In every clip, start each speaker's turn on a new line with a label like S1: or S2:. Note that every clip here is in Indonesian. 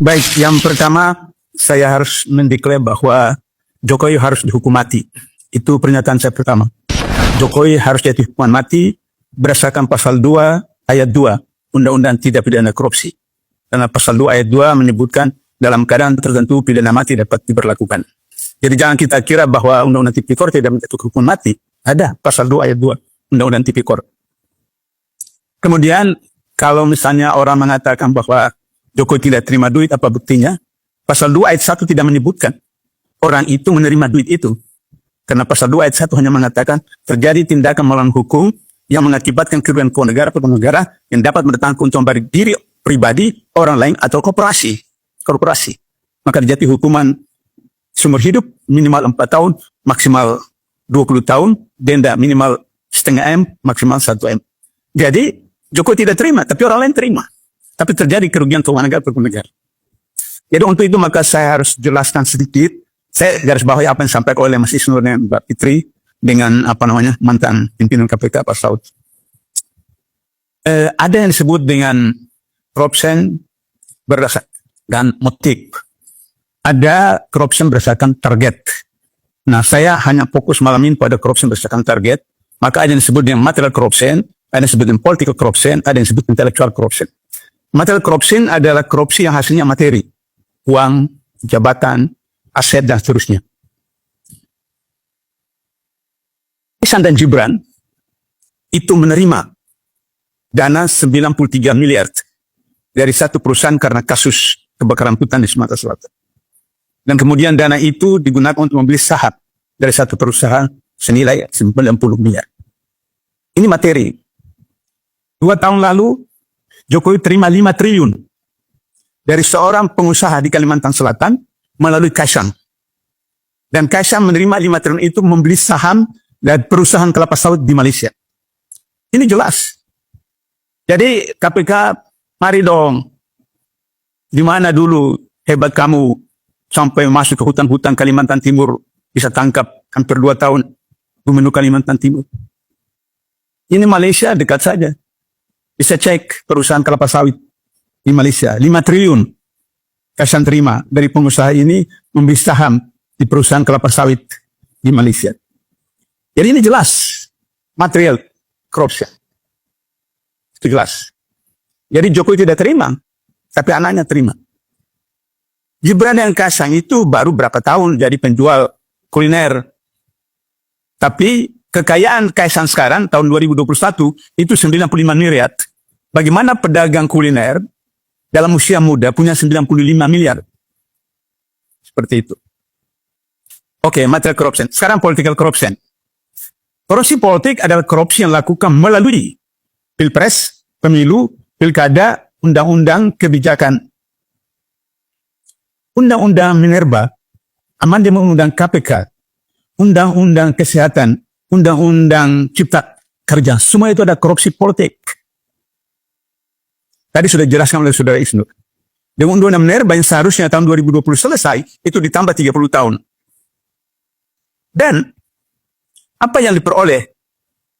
S1: Baik, yang pertama saya harus mendeklar bahwa Jokowi harus dihukum mati. Itu pernyataan saya pertama. Jokowi harus jatuh hukuman mati berdasarkan pasal 2 ayat 2 Undang-Undang Tindak Pidana Korupsi. Karena pasal 2 ayat 2 menyebutkan dalam keadaan tertentu pidana mati dapat diberlakukan. Jadi jangan kita kira bahwa Undang-Undang Tipikor tidak menjatuhkan hukuman mati. Ada pasal 2 ayat 2 Undang-Undang Tipikor. Kemudian kalau misalnya orang mengatakan bahwa Jokowi tidak terima duit, apa buktinya? Pasal 2 ayat 1 tidak menyebutkan orang itu menerima duit itu. Karena pasal 2 ayat 1 hanya mengatakan terjadi tindakan melawan hukum yang mengakibatkan kerugian keuangan negara atau negara yang dapat mendatangkan keuntungan bagi diri pribadi, orang lain, atau korporasi. Maka dijatuhi hukuman seumur hidup minimal 4 tahun, maksimal 20 tahun, denda minimal setengah M, maksimal 1 M. Jadi Jokowi tidak terima, tapi orang lain terima. Tapi terjadi kerugian keuangan negara per negara. Jadi untuk itu maka saya harus jelaskan sedikit. Saya garis bawahi apa yang disampaikan oleh Mas Isnur dan Mbak Fitri dengan mantan pimpinan KPK Pak Saud. Ada yang disebut dengan corruption berdasarkan motif. Ada corruption berdasarkan target. Nah, saya hanya fokus malam ini pada corruption berdasarkan target. Maka ada yang disebut dengan material corruption, ada yang disebut dengan political corruption, ada yang disebut intellectual corruption. Material corruption adalah korupsi yang hasilnya materi, uang, jabatan, aset, dan seterusnya. Kaisang dan Gibran itu menerima dana 93 miliar dari satu perusahaan karena kasus kebakaran hutan di Sumatera Selatan. Dan kemudian dana itu digunakan untuk membeli saham dari satu perusahaan senilai 90 miliar. Ini materi. 2 tahun lalu, Jokowi terima 5 triliun dari seorang pengusaha di Kalimantan Selatan melalui Kaisang. Dan Kaisang menerima 5 triliun itu membeli saham dari perusahaan kelapa sawit di Malaysia. Ini jelas. Jadi KPK, mari dong. Di mana dulu hebat kamu sampai masuk ke hutan-hutan Kalimantan Timur, bisa tangkap hampir 2 tahun Gubernur Kalimantan Timur. Ini Malaysia dekat saja. Bisa cek perusahaan kelapa sawit di Malaysia. 5 triliun Kaisang terima dari pengusaha ini membeli saham di perusahaan kelapa sawit di Malaysia. Jadi ini jelas material corruption. Itu jelas. Jadi Jokowi tidak terima, tapi anaknya terima. Gibran dan Kaisang itu baru berapa tahun jadi penjual kuliner. Tapi kekayaan Kaisang sekarang tahun 2021 itu 95 miliar. Bagaimana pedagang kuliner dalam usia muda punya 95 miliar? Seperti itu. Oke, material corruption. Sekarang political corruption. Korupsi politik adalah korupsi yang dilakukan melalui pilpres, pemilu, pilkada, undang-undang kebijakan. Undang-undang Minerba, amandemen undang KPK, undang-undang kesehatan, undang-undang cipta kerja, semua itu ada korupsi politik. Tadi sudah dijelaskan oleh Saudara Isnur. Dengan undang-undang Minerba yang seharusnya tahun 2020 selesai, itu ditambah 30 tahun. Dan apa yang diperoleh?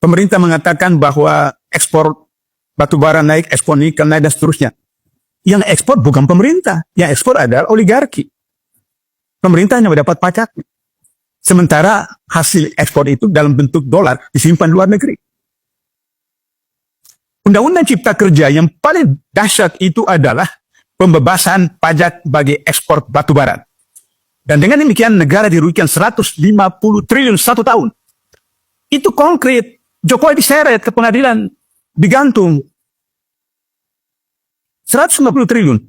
S1: Pemerintah mengatakan bahwa ekspor batubara naik, ekspor nikel naik, dan seterusnya. Yang ekspor bukan pemerintah, yang ekspor adalah oligarki. Pemerintah hanya mendapat pajak. Sementara hasil ekspor itu dalam bentuk dolar disimpan luar negeri. Undang-undang Cipta Kerja yang paling dahsyat itu adalah pembebasan pajak bagi ekspor batubara. Dan dengan demikian negara dirugikan 150 triliun 1 tahun. Itu konkret. Jokowi diseret ke pengadilan, digantung. 150 triliun.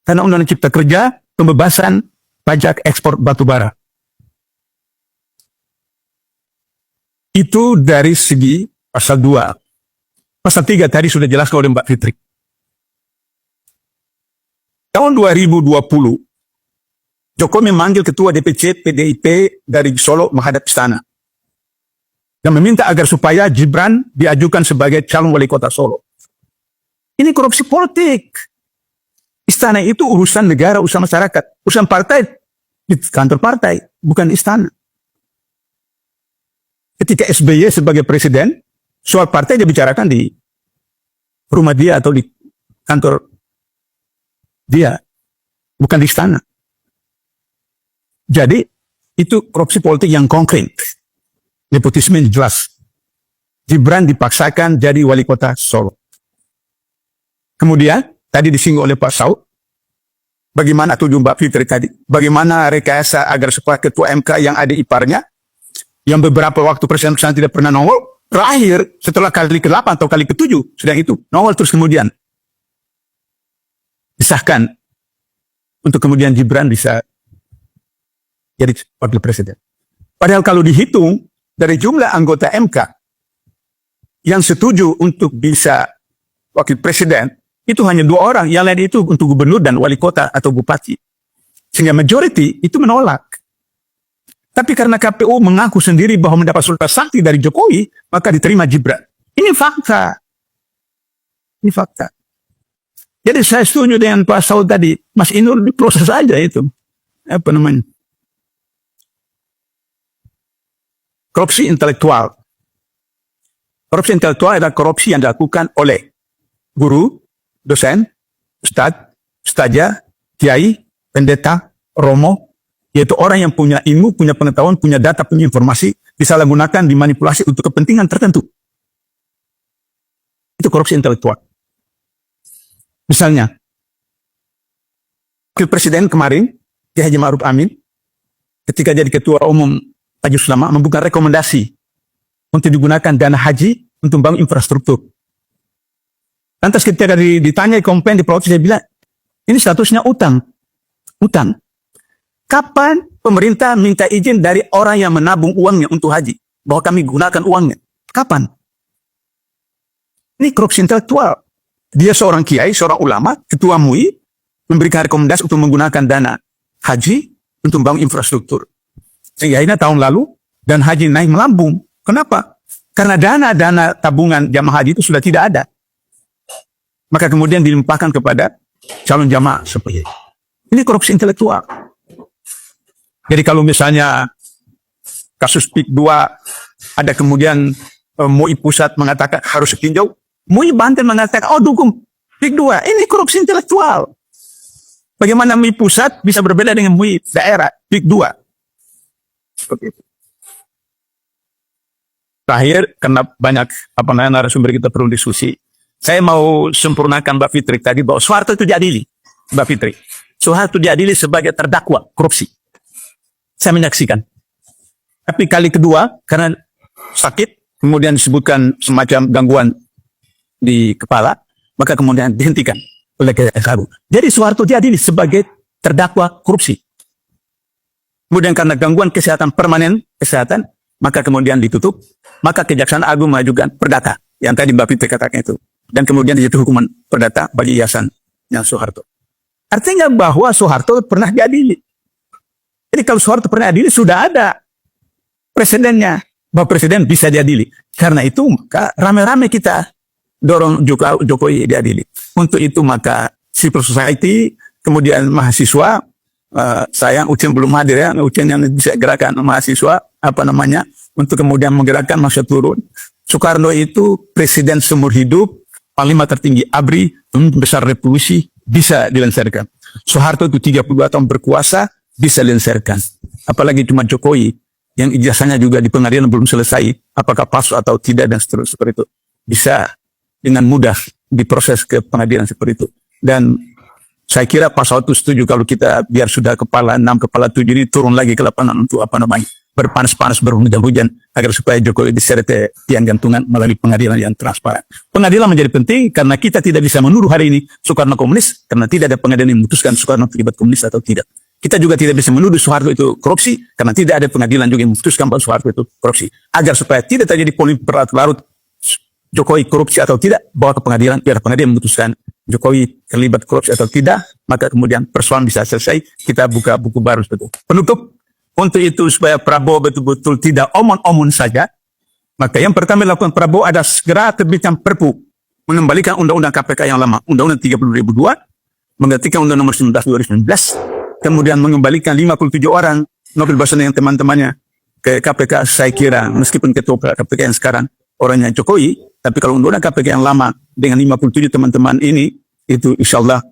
S1: Karena Undang-Undang Cipta Kerja, pembebasan pajak ekspor batubara. Itu dari segi pasal 2. Pasal 3 tadi sudah jelaskan oleh Mbak Fitri. Tahun 2020, Jokowi memanggil Ketua DPC PDIP dari Solo menghadap istana. Dan meminta agar supaya Gibran diajukan sebagai calon wali kota Solo. Ini korupsi politik. Istana itu urusan negara, urusan masyarakat. Urusan partai, di kantor partai, bukan istana. Ketika SBY sebagai presiden, soal partai dia bicarakan di rumah dia atau di kantor dia. bukan di istana. Jadi itu korupsi politik yang konkret. Nepotisme jelas. Gibran dipaksakan jadi wali kota Solo. Kemudian tadi disinggung oleh Pak Saud, bagaimana tujuh Mbak Fitri tadi, bagaimana rekayasa agar supaya ketua MK yang ada iparnya, yang beberapa waktu presiden tidak pernah nongol, terakhir setelah kali ke-8 atau kali ke-7 sudah itu nongol, terus kemudian disahkan untuk kemudian Gibran bisa jadi wakil presiden. Padahal kalau dihitung dari jumlah anggota MK yang setuju untuk bisa wakil presiden, itu hanya 2 orang, yang lain itu untuk gubernur dan wali kota atau bupati. Sehingga majority itu menolak. Tapi karena KPU mengaku sendiri bahwa mendapat surat sakti dari Jokowi, maka diterima Gibran. Ini fakta. Ini fakta. Jadi saya setuju dengan Pak Saud tadi, Mas Inul diproses aja itu. Apa namanya? Korupsi intelektual. Korupsi intelektual adalah korupsi yang dilakukan oleh guru, dosen, ustadz, ustazah, kiai, pendeta, romo, yaitu orang yang punya ilmu, punya pengetahuan, punya data, punya informasi, bisa digunakan, dimanipulasi untuk kepentingan tertentu. Itu korupsi intelektual. Misalnya, wakil presiden kemarin, Kiai Haji Ma'ruf Amin, ketika jadi ketua umum Majelis Ulama, membuka rekomendasi untuk digunakan dana haji untuk membangun infrastruktur. Lantas ketika ditanya komplain di provinsi, dia bilang, ini statusnya utang. Utang. Kapan pemerintah minta izin dari orang yang menabung uangnya untuk haji? Bahwa kami gunakan uangnya. Kapan? Ini korupsi intelektual. Dia seorang kiai, seorang ulama, ketua MUI, memberikan rekomendasi untuk menggunakan dana haji untuk membangun infrastruktur. Sehingga akhirnya tahun lalu, dan haji naik melambung. Kenapa? Karena dana tabungan jamaah haji itu sudah tidak ada. Maka kemudian dilimpahkan kepada calon jamaah seperti ini. Ini korupsi intelektual. Jadi kalau misalnya kasus PIK 2 ada kemudian MUI pusat mengatakan harus ditinjau, MUI Banten mengatakan dukung PIK 2. Ini korupsi intelektual. Bagaimana MUI pusat bisa berbeda dengan MUI daerah PIK 2? Seperti itu. Terakhir, karena banyak narasumber kita perlu diskusi, saya mau sempurnakan Mbak Fitri tadi bahwa Soeharto itu diadili, Mbak Fitri. Soeharto diadili sebagai terdakwa korupsi. Saya menyaksikan. Tapi kali kedua, karena sakit, kemudian disebutkan semacam gangguan di kepala, maka kemudian dihentikan oleh Kejaksaan. Jadi Soeharto diadili sebagai terdakwa korupsi. Kemudian karena gangguan kesehatan permanen, maka kemudian ditutup, maka Kejaksaan Agung mengajukan perdata. Yang tadi Mbak Fitri katakan itu. Dan kemudian dijatuhi hukuman perdata bagi yayasan yang Soeharto. Artinya bahwa Soeharto pernah diadili. Jadi kalau Soeharto pernah diadili, sudah ada presidennya. Bahwa presiden bisa diadili. Karena itu maka rame-rame kita dorong Jokowi diadili. Untuk itu maka civil society, kemudian mahasiswa, sayang Ucen belum hadir ya, Ucen yang bisa gerakan mahasiswa, untuk kemudian menggerakkan masa turun. Soekarno itu presiden seumur hidup, panglima tertinggi ABRI, besar revolusi, bisa dilengsarkan. Soeharto itu 32 tahun berkuasa, bisa dilengsarkan. Apalagi cuma Jokowi, yang ijazahnya juga di pengadilan belum selesai, apakah palsu atau tidak, dan seterusnya seperti itu. Bisa dengan mudah diproses ke pengadilan seperti itu. Dan saya kira Pak Saud itu setuju kalau kita biar sudah kepala 6, kepala 7 ini turun lagi ke lapangan untuk berpanas-panas, berhujan-hujan, agar supaya Jokowi diseret tiang gantungan melalui pengadilan yang transparan. Pengadilan menjadi penting karena kita tidak bisa menuduh hari ini Soekarno komunis, karena tidak ada pengadilan yang memutuskan Soekarno terlibat komunis atau tidak. Kita juga tidak bisa menuduh Soeharto itu korupsi, karena tidak ada pengadilan juga yang memutuskan bahwa Soeharto itu korupsi. Agar supaya tidak terjadi polemik berlarut-larut, Jokowi korupsi atau tidak, bawa ke pengadilan, biar pengadilan memutuskan Jokowi terlibat korupsi atau tidak, maka kemudian persoalan bisa selesai, kita buka buku baru seperti itu. Penutup. Untuk itu supaya Prabowo betul-betul tidak omon-omon saja, maka yang pertama dilakukan Prabowo ada segera terbitkan Perpu mengembalikan Undang-Undang KPK yang lama, Undang-Undang 30.002, menggantikan Undang Nomor 19 2019, kemudian mengembalikan 57 orang Novel Baswedan yang teman-temannya ke KPK. Saya kira meskipun ketua KPK yang sekarang orangnya Jokowi, tapi kalau Undang-Undang KPK yang lama dengan 57 teman-teman ini, itu insya Allah bisa